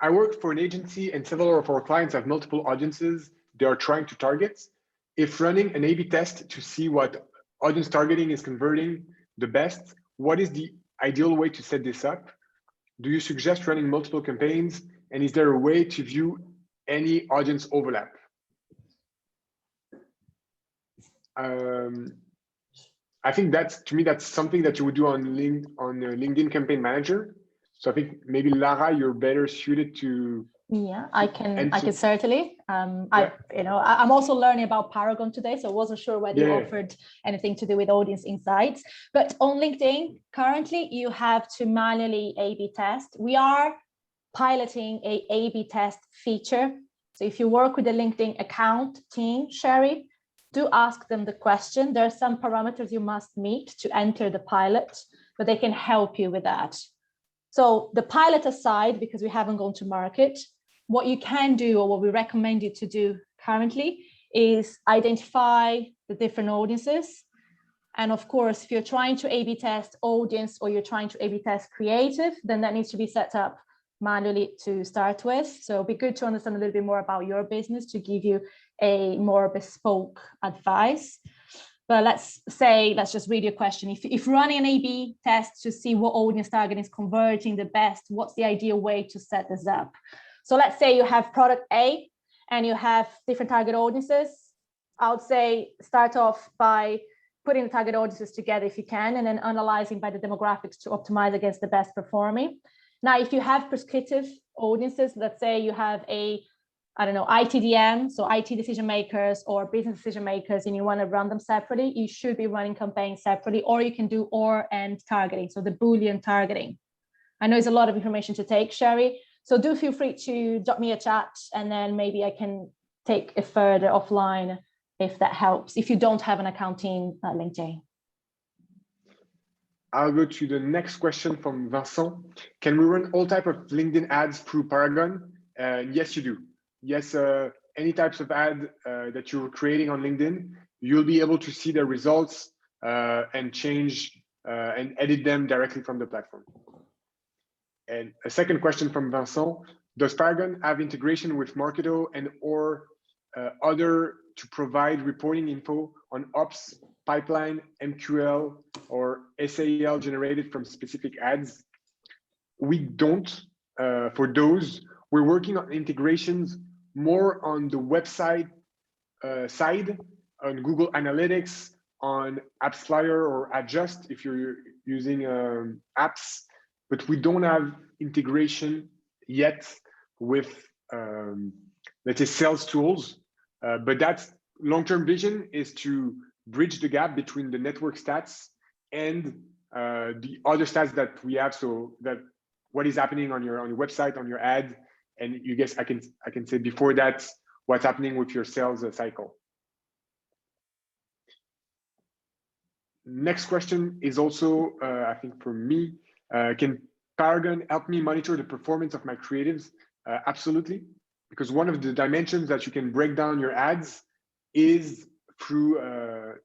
I work for an agency and several of our clients have multiple audiences they are trying to target. If running an A/B test to see what audience targeting is converting the best, what is the ideal way to set this up? Do you suggest running multiple campaigns? And is there a way to view any audience overlap? I think to me, that's something that you would do on LinkedIn Campaign Manager. So I think maybe Lara, you're better suited to. Yeah, I can certainly. I'm also learning about Paragone today, so I wasn't sure whether you offered anything to do with audience insights. But on LinkedIn, currently you have to manually A/B test. We are piloting a A/B test feature. So if you work with the LinkedIn account team, Sherry, do ask them the question. There are some parameters you must meet to enter the pilot, but they can help you with that. So the pilot aside, because we haven't gone to market, what you can do, or what we recommend you to do currently, is identify the different audiences. And of course, if you're trying to A/B test audience or you're trying to A/B test creative, then that needs to be set up manually to start with. So it'll be good to understand a little bit more about your business to give you a more bespoke advice. But let's just read your question. If running an A/B test to see what audience targeting is converting the best, what's the ideal way to set this up? So let's say you have product A and you have different target audiences. I would say start off by putting the target audiences together if you can, and then analyzing by the demographics to optimize against the best performing. Now, if you have prescriptive audiences, let's say you have ITDM, so IT decision makers or business decision makers, and you want to run them separately, you should be running campaigns separately, or you can do OR and targeting, so the Boolean targeting. I know it's a lot of information to take, Sherry, so do feel free to drop me a chat, and then maybe I can take it further offline if that helps, if you don't have an account team at LinkedIn. I'll go to the next question from Vincent. Can we run all type of LinkedIn ads through Paragone? Yes, you do. Yes, any types of ad that you're creating on LinkedIn, you'll be able to see the results and change and edit them directly from the platform. And a second question from Vincent, does Paragone have integration with Marketo and or other to provide reporting info on ops, pipeline, MQL, or SAL generated from specific ads? We don't. For those, we're working on integrations more on the website side, on Google Analytics, on AppsFlyer or Adjust if you're using apps, but we don't have integration yet with, let's say, sales tools. But that's long-term vision is to bridge the gap between the network stats and the other stats that we have, so that what is happening on your website, on your ad, and you guess I can say before that what's happening with your sales cycle. Next question is also I think for me, can Paragone help me monitor the performance of my creatives? Absolutely, because one of the dimensions that you can break down your ads is through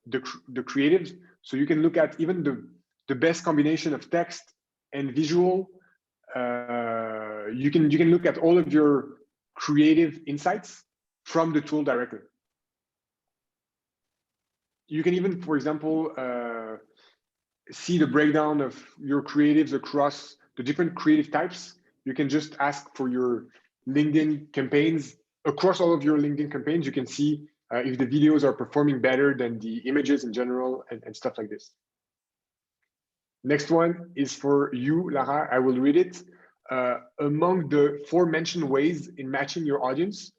the creatives. So you can look at even the best combination of text and visual. You can look at all of your creative insights from the tool directly. You can even, for example, see the breakdown of your creatives across the different creative types. You can just ask for your LinkedIn campaigns across all of your LinkedIn campaigns, you can see if the videos are performing better than the images in general and stuff like this. Next one is for you, Lara. I will read it. Among the forementioned ways in matching your audience,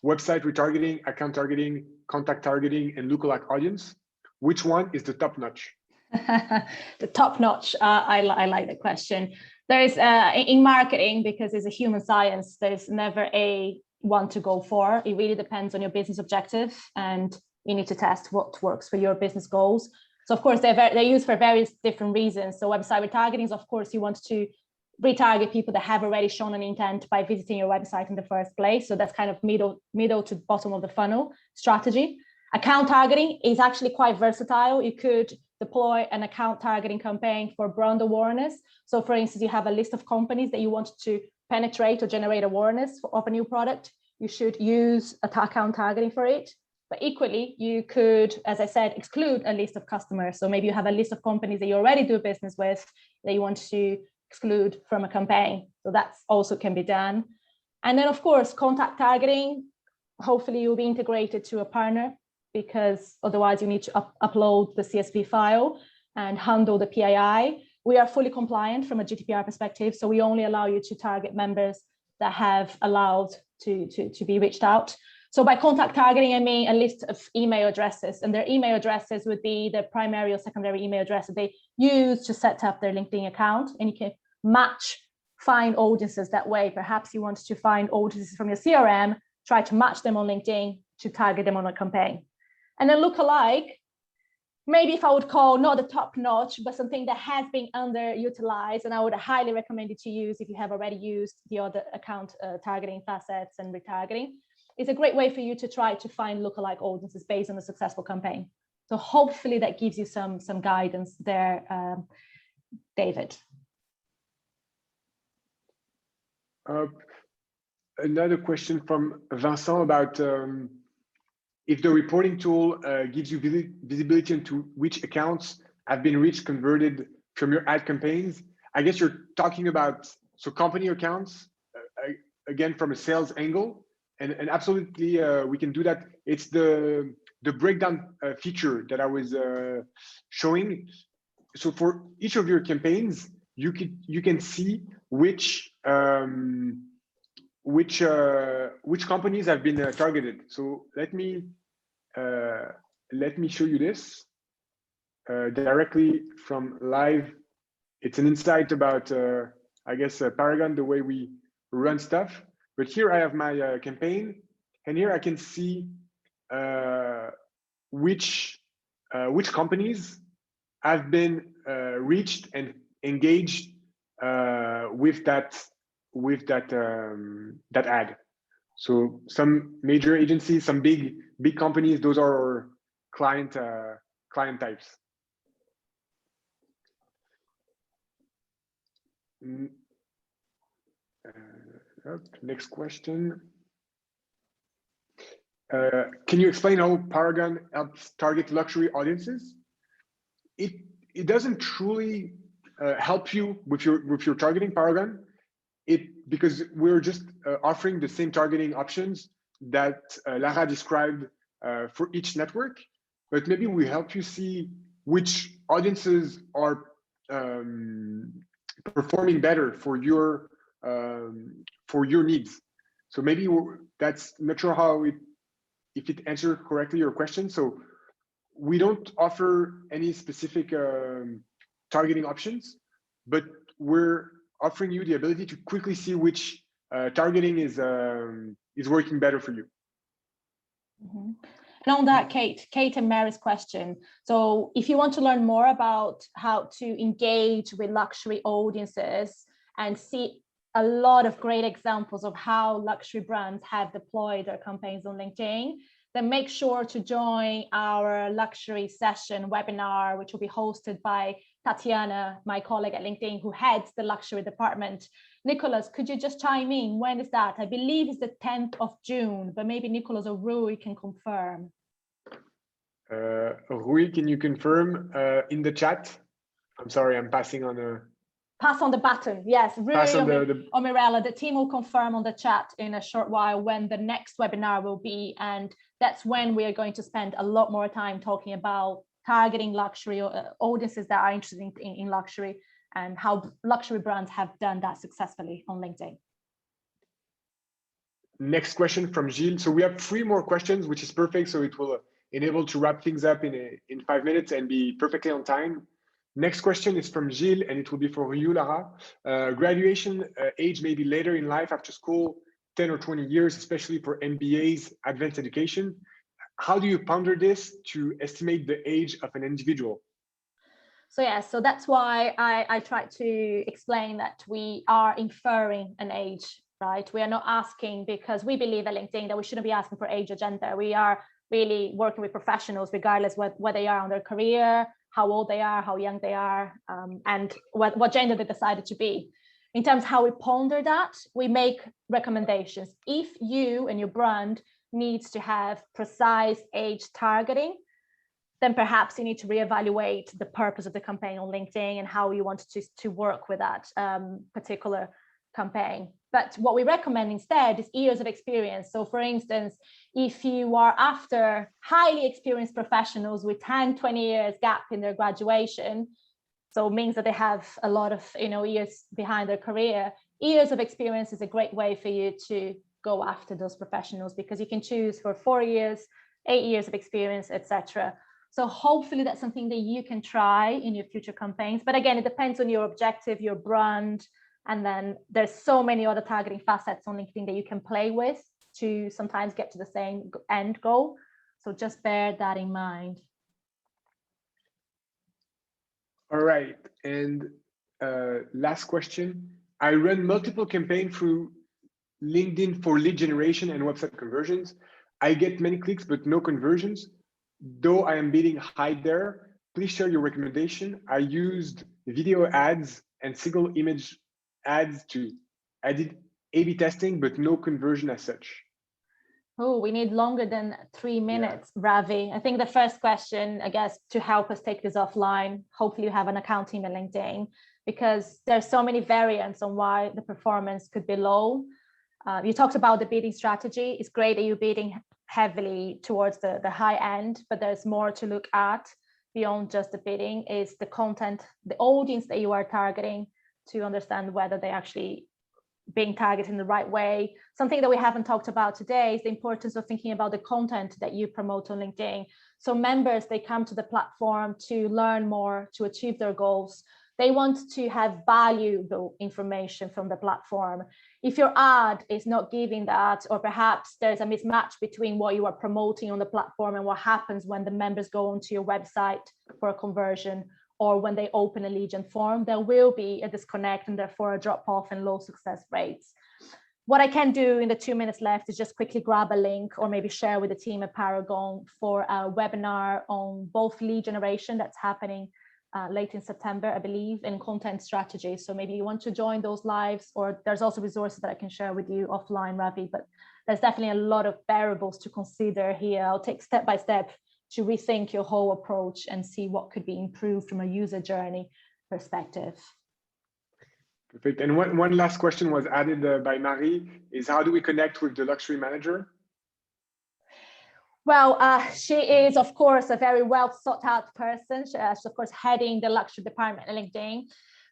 website retargeting, account targeting, contact targeting, and lookalike audience, which one is the top notch? The top notch. I like the question. There's in marketing, because it's a human science, there's never a one to go for. It really depends on your business objective, and you need to test what works for your business goals. So of course they're used for various different reasons. So website retargeting is, of course, you want to retarget people that have already shown an intent by visiting your website in the first place. So that's kind of middle to bottom of the funnel strategy. Account targeting is actually quite versatile. You could deploy an account targeting campaign for brand awareness. So for instance, you have a list of companies that you want to penetrate or generate awareness of a new product. You should use account targeting for it. But equally, you could, as I said, exclude a list of customers. So maybe you have a list of companies that you already do business with that you want to exclude from a campaign. So that's also can be done. And then of course, contact targeting, hopefully you'll be integrated to a partner, because otherwise you need to upload the CSV file and handle the PII. We are fully compliant from a GDPR perspective. So we only allow you to target members that have allowed to be reached out. So by contact targeting, I mean a list of email addresses, and their email addresses would be the primary or secondary email address that they use to set up their LinkedIn account. And you can find audiences that way. Perhaps you want to find audiences from your CRM, try to match them on LinkedIn to target them on a campaign. And then lookalike, maybe if I would call not the top notch, but something that has been underutilized, and I would highly recommend it to use if you have already used the other account targeting facets and retargeting. It's a great way for you to try to find lookalike audiences based on a successful campaign. So hopefully that gives you some guidance there, David. Another question from Vincent about if the reporting tool gives you visibility into which accounts have been reached, converted from your ad campaigns. I guess you're talking about company accounts, again, from a sales angle. And absolutely, we can do that. It's the breakdown feature that I was showing. So for each of your campaigns, you can see which companies have been targeted. So let me show you this directly from live. It's an insight about I guess Paragone, the way we run stuff. But here I have my campaign, and here I can see which companies have been reached and engaged with that ad. So some major agencies, some big companies, those are our client types. Next question. Can you explain how Paragone helps target luxury audiences? It doesn't truly help you with your targeting, Paragone. Because we're just offering the same targeting options that Lara described for each network, but maybe we help you see which audiences are performing better for your needs. So maybe that's not sure how if it answered correctly your question. So we don't offer any specific targeting options, but we're offering you the ability to quickly see which targeting is working better for you. Mm-hmm. And on that, Kate and Mary's question. So if you want to learn more about how to engage with luxury audiences and see a lot of great examples of how luxury brands have deployed their campaigns on LinkedIn, then make sure to join our luxury session webinar, which will be hosted by Tatiana, my colleague at LinkedIn, who heads the luxury department. Nicholas, could you just chime in? When is that? I believe it's the 10th of June, but maybe Nicholas or Rui can confirm. Rui, can you confirm in the chat? I'm sorry, I'm passing on Pass on the button. Yes, Pass really, on or Mirella, the team will confirm on the chat in a short while when the next webinar will be. And that's when we are going to spend a lot more time talking about targeting luxury audiences that are interested in luxury and how luxury brands have done that successfully on LinkedIn. Next question from Gilles. So we have 3 more questions, which is perfect. So it will enable to wrap things up in 5 minutes and be perfectly on time. Next question is from Gilles, and it will be for you, Lara. Graduation age may be later in life after school, 10 or 20 years, especially for MBAs, advanced education. How do you ponder this to estimate the age of an individual? So yeah, so that's why I try to explain that we are inferring an age, right? We are not asking, because we believe at LinkedIn that we shouldn't be asking for age or gender. We are really working with professionals, regardless where they are on their career, how old they are, how young they are, and what gender they decided to be. In terms of how we ponder that, we make recommendations. If you and your brand needs to have precise age targeting, then perhaps you need to reevaluate the purpose of the campaign on LinkedIn and how you want to work with that particular campaign. But what we recommend instead is years of experience. So for instance, if you are after highly experienced professionals with 10, 20 years gap in their graduation, so it means that they have a lot of years behind their career, years of experience is a great way for you to go after those professionals, because you can choose for 4 years, 8 years of experience, etc. So hopefully that's something that you can try in your future campaigns. But again, it depends on your objective, your brand, and then there's so many other targeting facets on LinkedIn that you can play with to sometimes get to the same end goal. So just bear that in mind. All right, and last question. I run multiple campaigns through LinkedIn for lead generation and website conversions. I get many clicks, but no conversions. Though I am bidding high there, please share your recommendation. I used video ads and single image ads too. I did A/B testing, but no conversion as such. Oh, we need longer than 3 minutes, yeah. Ravi. I think the first question, I guess, to help us take this offline, hopefully you have an account team at LinkedIn, because there's so many variants on why the performance could be low. You talked about the bidding strategy. It's great that you're bidding heavily towards the high end, but there's more to look at beyond just the bidding. Is the content, the audience that you are targeting, to understand whether they actually being targeted in the right way. Something that we haven't talked about today is the importance of thinking about the content that you promote on LinkedIn. So members, they come to the platform to learn more, to achieve their goals. They want to have valuable information from the platform. If your ad is not giving that, or perhaps there's a mismatch between what you are promoting on the platform and what happens when the members go onto your website for a conversion, or when they open a Legion form, there will be a disconnect and therefore a drop off and low success rates. What I can do in the 2 minutes left is just quickly grab a link or maybe share with the team at Paragone for a webinar on both lead generation that's happening late in September, I believe, and content strategy. So maybe you want to join those lives, or there's also resources that I can share with you offline, Ravi, but there's definitely a lot of variables to consider here. I'll take step by step to rethink your whole approach and see what could be improved from a user journey perspective. Perfect. And one last question was added by Marie, is how do we connect with the luxury manager? Well, she is, of course, a very well thought out person. She's, of course, heading the luxury department at LinkedIn.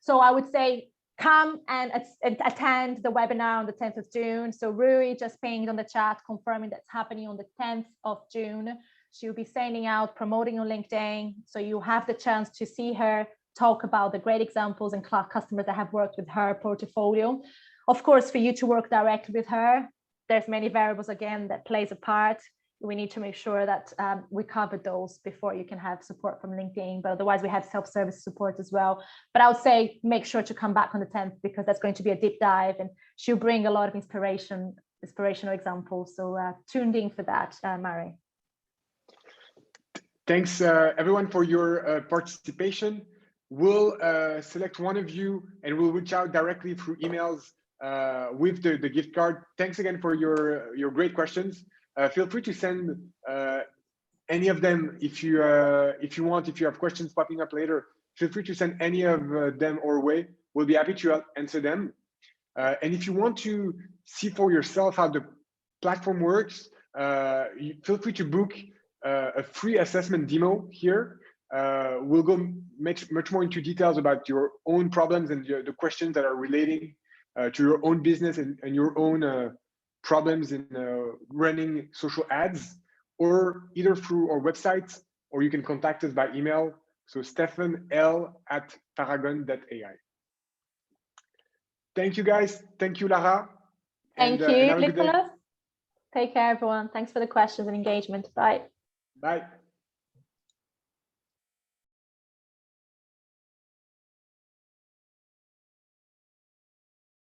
So I would say come and attend the webinar on the 10th of June. So Rui just pinged on the chat, confirming that's happening on the 10th of June. She'll be sending out, promoting on LinkedIn. So you have the chance to see her talk about the great examples and customers that have worked with her portfolio. Of course, for you to work directly with her, there's many variables, again, that plays a part. We need to make sure that we cover those before you can have support from LinkedIn, but otherwise we have self-service support as well. But I would say make sure to come back on the 10th, because that's going to be a deep dive and she'll bring a lot of inspirational examples. So tuned in for that, Mary. Thanks everyone for your participation. We'll select one of you and we'll reach out directly through emails with the gift card. Thanks again for your great questions. Feel free to send any of them if you want. If you have questions popping up later, feel free to send any of them our way. we'll be happy to answer them. And if you want to see for yourself how the platform works, feel free to book a free assessment demo here. We'll go much more into details about your own problems and the questions that are relating to your own business and your own problems in running social ads, or either through our website, or you can contact us by email. So stephanl@paragone.ai. Thank you, guys. Thank you, Lara. Thank you, Nicolas. Take care, everyone. Thanks for the questions and engagement. Bye. Bye.